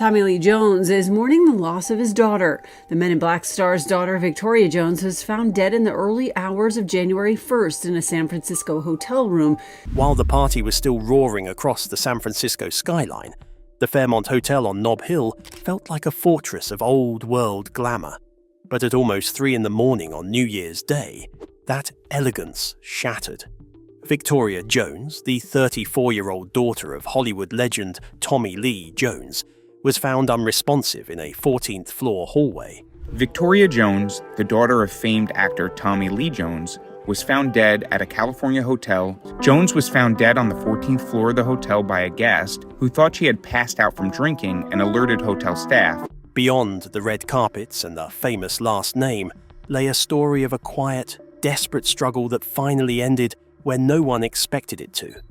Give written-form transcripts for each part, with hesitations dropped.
Tommy Lee Jones is mourning the loss of his daughter. The Men in Black star's daughter, Victoria Jones, was found dead in the early hours of January 1st in a San Francisco hotel room. While the party was still roaring across the San Francisco skyline, the Fairmont Hotel on Nob Hill felt like a fortress of old-world glamour. But at almost 3 a.m. on New Year's Day, that elegance shattered. Victoria Jones, the 34-year-old daughter of Hollywood legend Tommy Lee Jones, was found unresponsive in a 14th-floor hallway. Victoria Jones, the daughter of famed actor Tommy Lee Jones, was found dead at a California hotel. Jones was found dead on the 14th floor of the hotel by a guest who thought she had passed out from drinking and alerted hotel staff. Beyond the red carpets and the famous last name lay a story of a quiet, desperate struggle that finally ended where no one expected it to.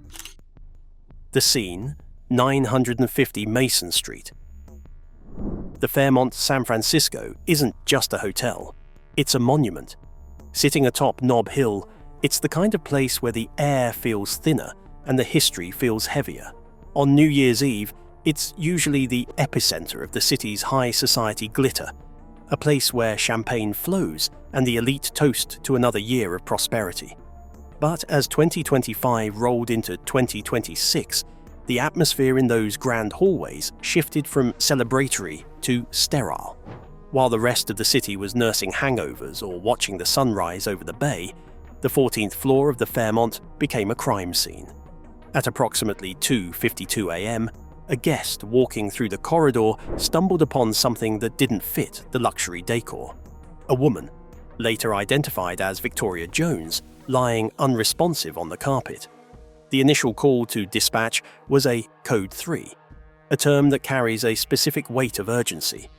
The scene, 950 Mason Street. The Fairmont San Francisco isn't just a hotel, it's a monument. Sitting atop Nob Hill, it's the kind of place where the air feels thinner and the history feels heavier. On New Year's Eve, it's usually the epicenter of the city's high society glitter, a place where champagne flows and the elite toast to another year of prosperity. But as 2025 rolled into 2026, the atmosphere in those grand hallways shifted from celebratory to sterile. While the rest of the city was nursing hangovers or watching the sunrise over the bay, the 14th floor of the Fairmont became a crime scene. At approximately 2:52 a.m., a guest walking through the corridor stumbled upon something that didn't fit the luxury decor. A woman, later identified as Victoria Jones, lying unresponsive on the carpet. The initial call to dispatch was a Code 3, a term that carries a specific weight of urgency.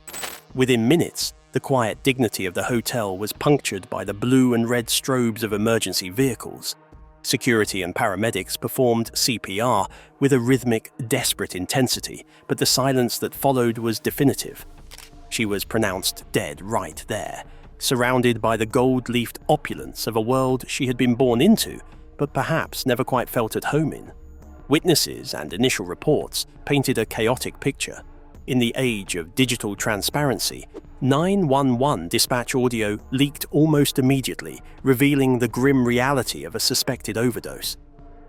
Within minutes, the quiet dignity of the hotel was punctured by the blue and red strobes of emergency vehicles. Security and paramedics performed CPR with a rhythmic, desperate intensity, but the silence that followed was definitive. She was pronounced dead right there, surrounded by the gold-leafed opulence of a world she had been born into, but perhaps never quite felt at home in. Witnesses and initial reports painted a chaotic picture. In the age of digital transparency, 911 dispatch audio leaked almost immediately, revealing the grim reality of a suspected overdose.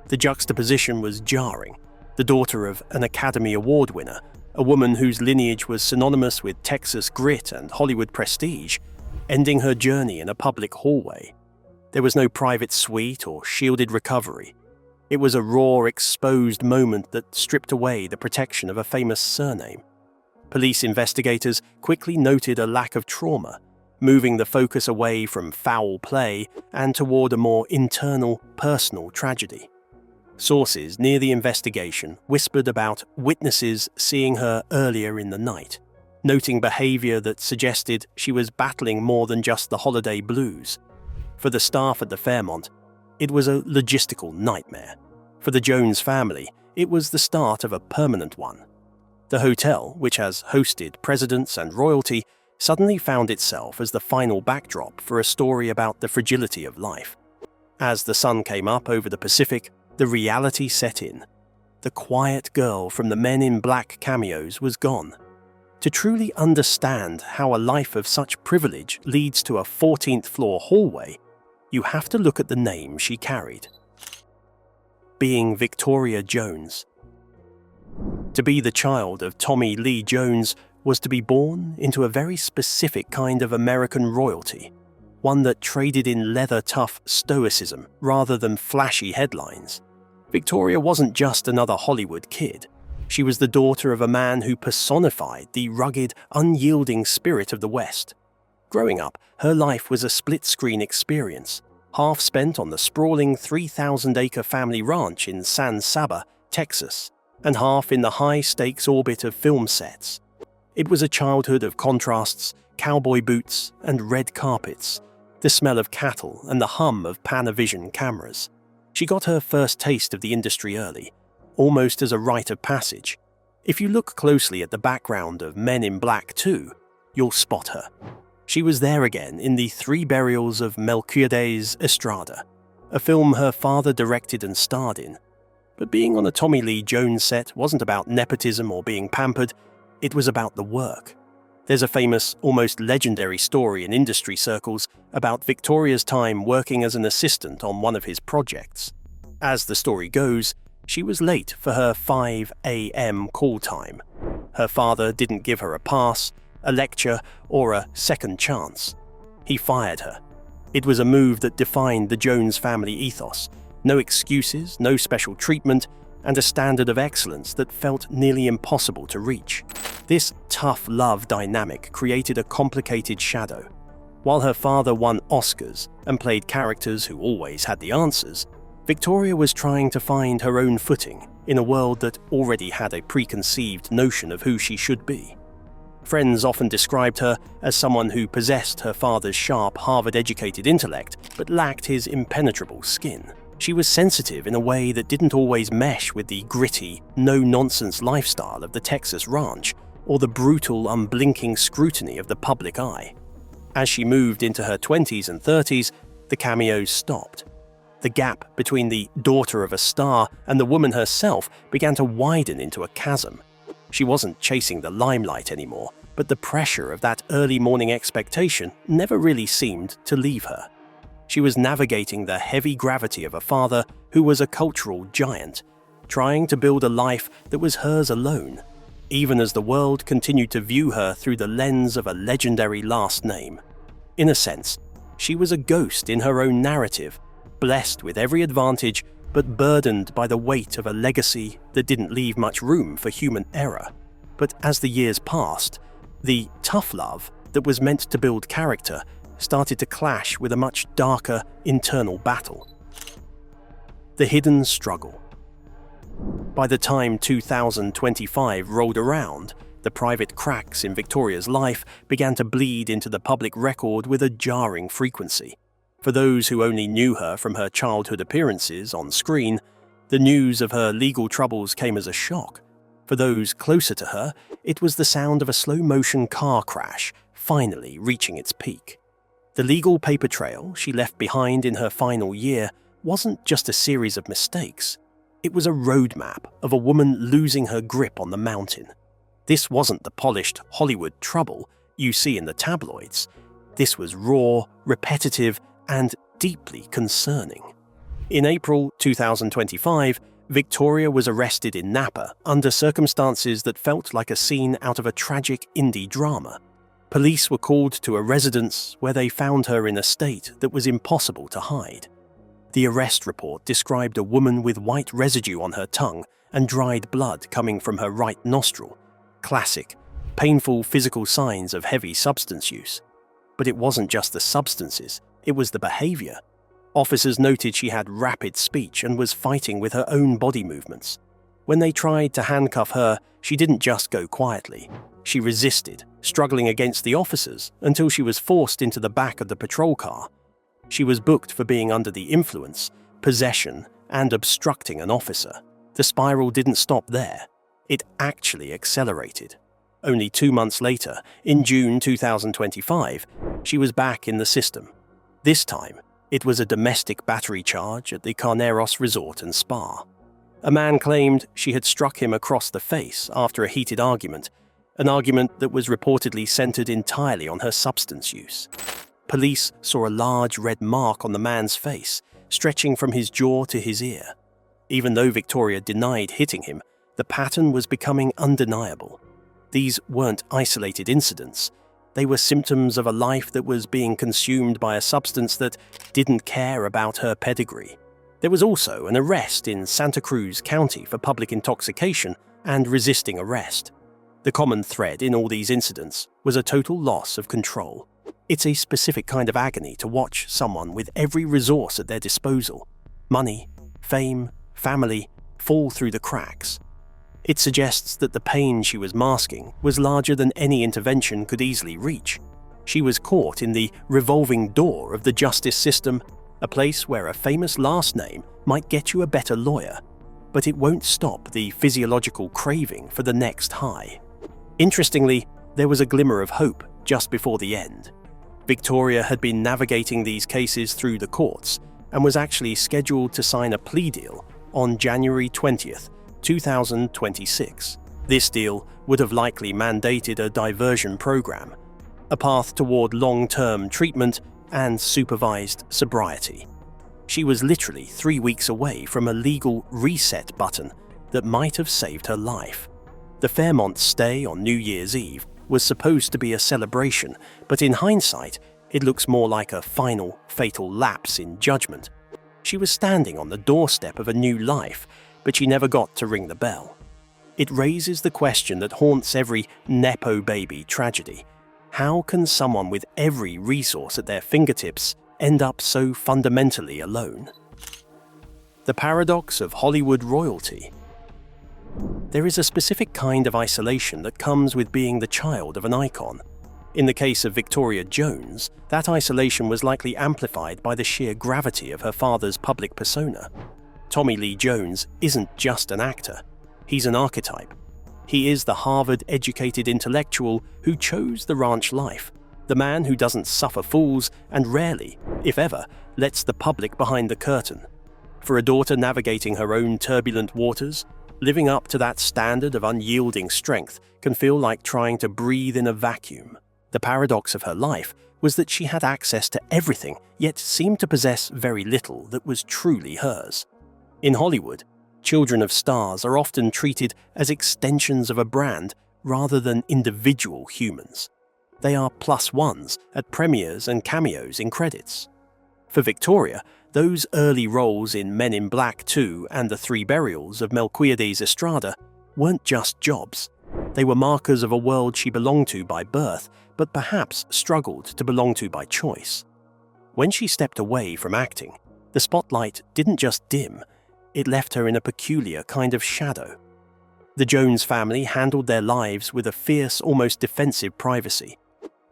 The juxtaposition was jarring. The daughter of an Academy Award winner, a woman whose lineage was synonymous with Texas grit and Hollywood prestige, ending her journey in a public hallway. There was no private suite or shielded recovery. It was a raw, exposed moment that stripped away the protection of a famous surname. Police investigators quickly noted a lack of trauma, moving the focus away from foul play and toward a more internal, personal tragedy. Sources near the investigation whispered about witnesses seeing her earlier in the night, noting behavior that suggested she was battling more than just the holiday blues. For the staff at the Fairmont, it was a logistical nightmare. For the Jones family, it was the start of a permanent one. The hotel, which has hosted presidents and royalty, suddenly found itself as the final backdrop for a story about the fragility of life. As the sun came up over the Pacific, the reality set in. The quiet girl from the Men in Black cameos was gone. To truly understand how a life of such privilege leads to a 14th floor hallway, you have to look at the name she carried. Being Victoria Jones. To be the child of Tommy Lee Jones was to be born into a very specific kind of American royalty, one that traded in leather-tough stoicism rather than flashy headlines. Victoria wasn't just another Hollywood kid. She was the daughter of a man who personified the rugged, unyielding spirit of the West. Growing up, her life was a split-screen experience, half spent on the sprawling 3,000-acre family ranch in San Saba, Texas, and half in the high-stakes orbit of film sets. It was a childhood of contrasts, cowboy boots, and red carpets, the smell of cattle and the hum of Panavision cameras. She got her first taste of the industry early, almost as a rite of passage. If you look closely at the background of Men in Black 2, you'll spot her. She was there again in the 3 Burials of Melquiades Estrada, a film her father directed and starred in. But being on a Tommy Lee Jones set wasn't about nepotism or being pampered. It was about the work. There's a famous, almost legendary story in industry circles about Victoria's time working as an assistant on one of his projects. As the story goes, she was late for her 5 a.m. call time. Her father didn't give her a pass, a lecture, or a second chance. He fired her. It was a move that defined the Jones family ethos. No excuses, no special treatment, and a standard of excellence that felt nearly impossible to reach. This tough love dynamic created a complicated shadow. While her father won Oscars and played characters who always had the answers, Victoria was trying to find her own footing in a world that already had a preconceived notion of who she should be. Friends often described her as someone who possessed her father's sharp, Harvard-educated intellect but lacked his impenetrable skin. She was sensitive in a way that didn't always mesh with the gritty, no-nonsense lifestyle of the Texas ranch or the brutal, unblinking scrutiny of the public eye. As she moved into her 20s and 30s, the cameos stopped. The gap between the daughter of a star and the woman herself began to widen into a chasm. She wasn't chasing the limelight anymore, but the pressure of that early morning expectation never really seemed to leave her. She was navigating the heavy gravity of a father who was a cultural giant, trying to build a life that was hers alone, even as the world continued to view her through the lens of a legendary last name. In a sense, she was a ghost in her own narrative, blessed with every advantage but burdened by the weight of a legacy that didn't leave much room for human error. But as the years passed, the tough love that was meant to build character started to clash with a much darker internal battle. The hidden struggle. By the time 2025 rolled around, the private cracks in Victoria's life began to bleed into the public record with a jarring frequency. For those who only knew her from her childhood appearances on screen, the news of her legal troubles came as a shock. For those closer to her, it was the sound of a slow-motion car crash finally reaching its peak. The legal paper trail she left behind in her final year wasn't just a series of mistakes. It was a roadmap of a woman losing her grip on the mountain. This wasn't the polished Hollywood trouble you see in the tabloids. This was raw, repetitive, and deeply concerning. In April 2025, Victoria was arrested in Napa under circumstances that felt like a scene out of a tragic indie drama. Police were called to a residence where they found her in a state that was impossible to hide. The arrest report described a woman with white residue on her tongue and dried blood coming from her right nostril. Classic, painful physical signs of heavy substance use. But it wasn't just the substances, it was the behavior. Officers noted she had rapid speech and was fighting with her own body movements. When they tried to handcuff her, she didn't just go quietly. She resisted, struggling against the officers until she was forced into the back of the patrol car. She was booked for being under the influence, possession, and obstructing an officer. The spiral didn't stop there. It actually accelerated. Only 2 months later, in June 2025, she was back in the system. This time, it was a domestic battery charge at the Carneros Resort and Spa. A man claimed she had struck him across the face after a heated argument, an argument that was reportedly centered entirely on her substance use. Police saw a large red mark on the man's face, stretching from his jaw to his ear. Even though Victoria denied hitting him, the pattern was becoming undeniable. These weren't isolated incidents. They were symptoms of a life that was being consumed by a substance that didn't care about her pedigree. There was also an arrest in Santa Cruz County for public intoxication and resisting arrest. The common thread in all these incidents was a total loss of control. It's a specific kind of agony to watch someone with every resource at their disposal, money, fame, family, fall through the cracks. It suggests that the pain she was masking was larger than any intervention could easily reach. She was caught in the revolving door of the justice system, a place where a famous last name might get you a better lawyer, but it won't stop the physiological craving for the next high. Interestingly, there was a glimmer of hope just before the end. Victoria had been navigating these cases through the courts and was actually scheduled to sign a plea deal on January 20th, 2026. This deal would have likely mandated a diversion program, a path toward long-term treatment and supervised sobriety. She was literally 3 weeks away from a legal reset button that might have saved her life. The Fairmont stay on New Year's Eve was supposed to be a celebration, but in hindsight, it looks more like a final, fatal lapse in judgment. She was standing on the doorstep of a new life, but she never got to ring the bell. It raises the question that haunts every Nepo baby tragedy. How can someone with every resource at their fingertips end up so fundamentally alone? The paradox of Hollywood royalty. There is a specific kind of isolation that comes with being the child of an icon. In the case of Victoria Jones, that isolation was likely amplified by the sheer gravity of her father's public persona. Tommy Lee Jones isn't just an actor. He's an archetype. He is the Harvard-educated intellectual who chose the ranch life, the man who doesn't suffer fools and rarely, if ever, lets the public behind the curtain. For a daughter navigating her own turbulent waters, living up to that standard of unyielding strength can feel like trying to breathe in a vacuum. The paradox of her life was that she had access to everything, yet seemed to possess very little that was truly hers. In Hollywood, children of stars are often treated as extensions of a brand rather than individual humans. They are plus ones at premieres and cameos in credits. For Victoria, those early roles in Men in Black 2 and The Three Burials of Melquiades Estrada weren't just jobs. They were markers of a world she belonged to by birth, but perhaps struggled to belong to by choice. When she stepped away from acting, the spotlight didn't just dim, it left her in a peculiar kind of shadow. The Jones family handled their lives with a fierce, almost defensive privacy.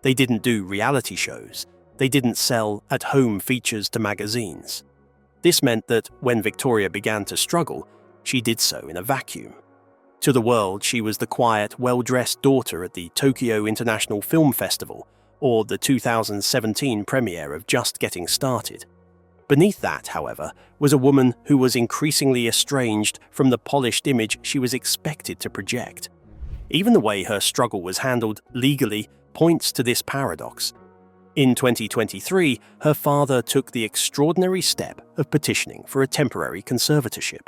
They didn't do reality shows. They didn't sell at-home features to magazines. This meant that when Victoria began to struggle, she did so in a vacuum. To the world, she was the quiet, well-dressed daughter at the Tokyo International Film Festival or the 2017 premiere of Just Getting Started. Beneath that, however, was a woman who was increasingly estranged from the polished image she was expected to project. Even the way her struggle was handled legally points to this paradox. In 2023, her father took the extraordinary step of petitioning for a temporary conservatorship.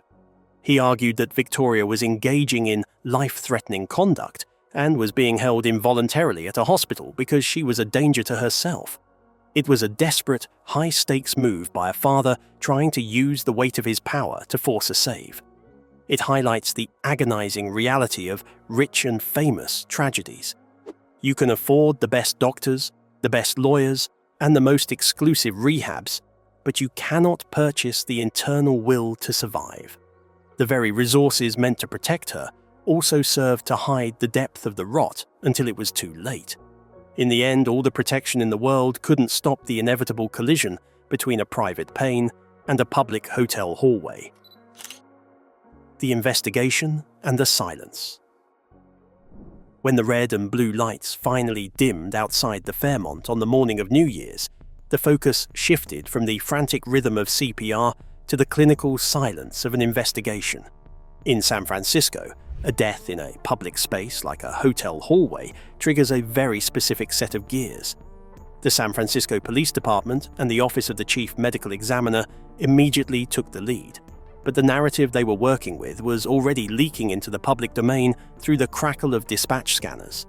He argued that Victoria was engaging in life-threatening conduct and was being held involuntarily at a hospital because she was a danger to herself. It was a desperate, high-stakes move by a father trying to use the weight of his power to force a save. It highlights the agonizing reality of rich and famous tragedies. You can afford the best doctors, the best lawyers, and the most exclusive rehabs, but you cannot purchase the internal will to survive. The very resources meant to protect her also served to hide the depth of the rot until it was too late. In the end, all the protection in the world couldn't stop the inevitable collision between a private pain and a public hotel hallway. The investigation and the silence. When the red and blue lights finally dimmed outside the Fairmont on the morning of New Year's, the focus shifted from the frantic rhythm of CPR to the clinical silence of an investigation. In San Francisco, a death in a public space like a hotel hallway triggers a very specific set of gears. The San Francisco Police Department and the Office of the Chief Medical Examiner immediately took the lead, but the narrative they were working with was already leaking into the public domain through the crackle of dispatch scanners.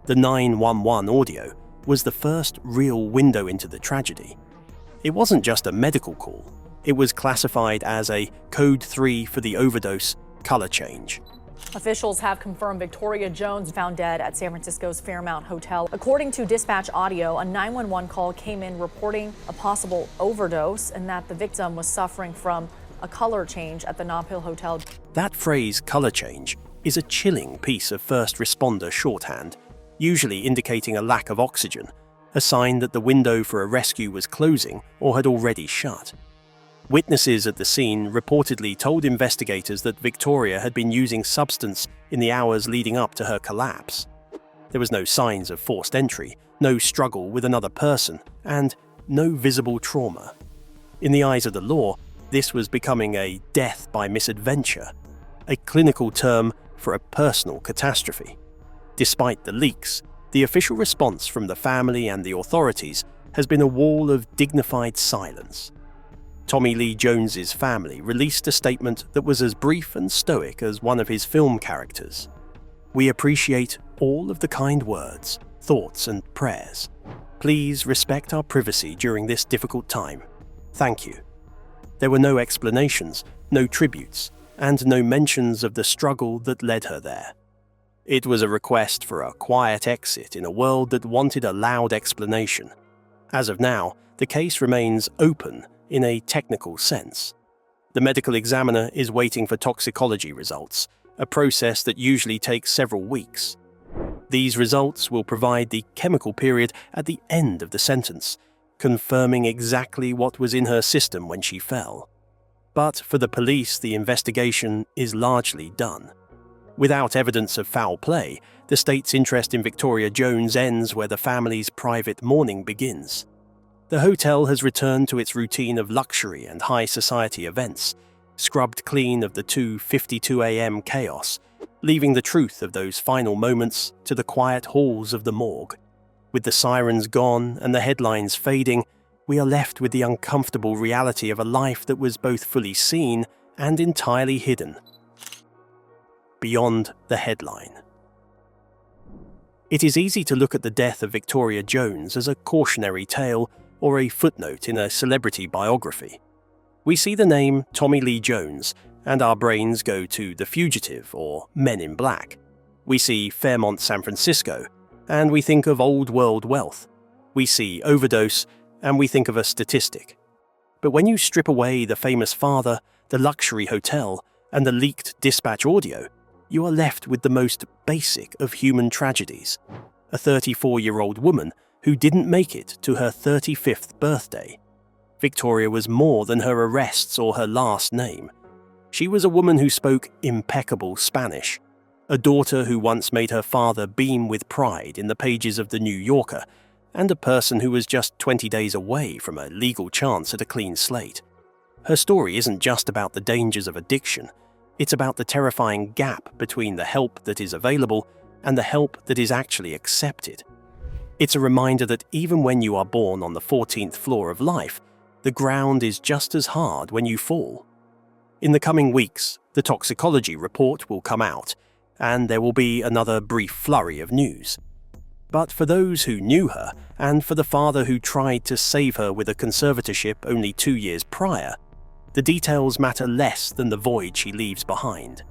The 911 audio was the first real window into the tragedy. It wasn't just a medical call, it was classified as a Code 3 for the overdose color change. Officials have confirmed Victoria Jones found dead at San Francisco's Fairmont Hotel. According to dispatch audio, a 911 call came in reporting a possible overdose and that the victim was suffering from a color change at the Nob Hill Hotel. That phrase, color change, is a chilling piece of first responder shorthand, usually indicating a lack of oxygen, a sign that the window for a rescue was closing or had already shut. Witnesses at the scene reportedly told investigators that Victoria had been using substance in the hours leading up to her collapse. There was no signs of forced entry, no struggle with another person, and no visible trauma. In the eyes of the law, this was becoming a death by misadventure, a clinical term for a personal catastrophe. Despite the leaks, the official response from the family and the authorities has been a wall of dignified silence. Tommy Lee Jones's family released a statement that was as brief and stoic as one of his film characters. "We appreciate all of the kind words, thoughts, and prayers. Please respect our privacy during this difficult time. Thank you." There were no explanations, no tributes, and no mentions of the struggle that led her there. It was a request for a quiet exit in a world that wanted a loud explanation. As of now, the case remains open in a technical sense. The medical examiner is waiting for toxicology results, a process that usually takes several weeks. These results will provide the chemical period at the end of the sentence, confirming exactly what was in her system when she fell. But for the police, the investigation is largely done. Without evidence of foul play, the state's interest in Victoria Jones ends where the family's private mourning begins. The hotel has returned to its routine of luxury and high society events, scrubbed clean of the 2:52 a.m. chaos, leaving the truth of those final moments to the quiet halls of the morgue. With the sirens gone and the headlines fading, we are left with the uncomfortable reality of a life that was both fully seen and entirely hidden. Beyond the headline. It is easy to look at the death of Victoria Jones as a cautionary tale or a footnote in a celebrity biography. We see the name Tommy Lee Jones, and our brains go to The Fugitive or Men in Black. We see Fairmont, San Francisco, and we think of old world wealth. We see overdose, and we think of a statistic. But when you strip away the famous father, the luxury hotel, and the leaked dispatch audio, you are left with the most basic of human tragedies. A 34-year-old woman who didn't make it to her 35th birthday. Victoria was more than her arrests or her last name. She was a woman who spoke impeccable Spanish, a daughter who once made her father beam with pride in the pages of The New Yorker, and a person who was just 20 days away from a legal chance at a clean slate. Her story isn't just about the dangers of addiction, it's about the terrifying gap between the help that is available and the help that is actually accepted. It's a reminder that even when you are born on the 14th floor of life, the ground is just as hard when you fall. In the coming weeks, the toxicology report will come out, and there will be another brief flurry of news. But for those who knew her, and for the father who tried to save her with a conservatorship only 2 years prior, the details matter less than the void she leaves behind.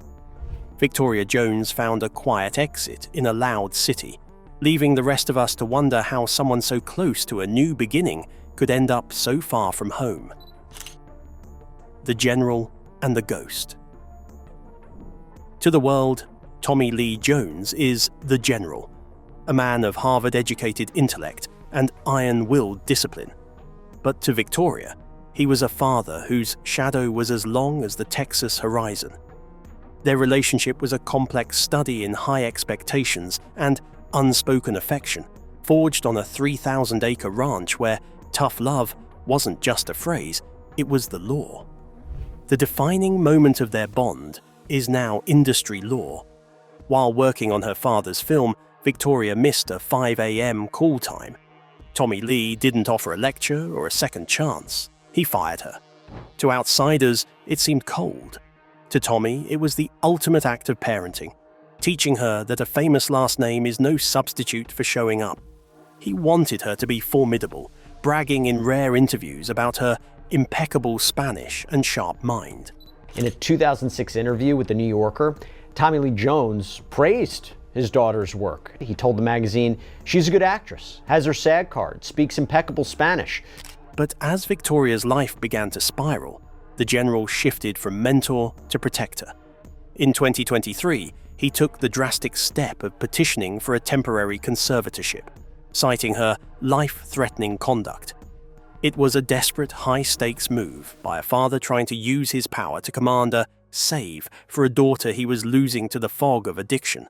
Victoria Jones found a quiet exit in a loud city, leaving the rest of us to wonder how someone so close to a new beginning could end up so far from home. The General and the Ghost. To the world, Tommy Lee Jones is the General, a man of Harvard-educated intellect and iron-willed discipline. But to Victoria, he was a father whose shadow was as long as the Texas horizon. Their relationship was a complex study in high expectations and unspoken affection, forged on a 3,000-acre ranch where tough love wasn't just a phrase, it was the law. The defining moment of their bond is now industry law. While working on her father's film, Victoria missed a 5 a.m. call time. Tommy Lee didn't offer a lecture or a second chance. He fired her. To outsiders, it seemed cold. To Tommy, it was the ultimate act of parenting, teaching her that a famous last name is no substitute for showing up. He wanted her to be formidable, bragging in rare interviews about her impeccable Spanish and sharp mind. In a 2006 interview with The New Yorker, Tommy Lee Jones praised his daughter's work. He told the magazine, "She's a good actress, has her SAG card, speaks impeccable Spanish." But as Victoria's life began to spiral, the General shifted from mentor to protector. In 2023, he took the drastic step of petitioning for a temporary conservatorship, citing her life-threatening conduct. It was a desperate, high-stakes move by a father trying to use his power to command a save for a daughter he was losing to the fog of addiction.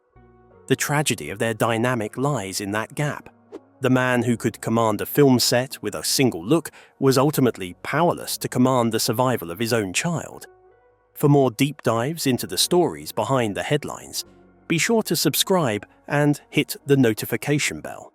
The tragedy of their dynamic lies in that gap. The man who could command a film set with a single look was ultimately powerless to command the survival of his own child. For more deep dives into the stories behind the headlines, be sure to subscribe and hit the notification bell.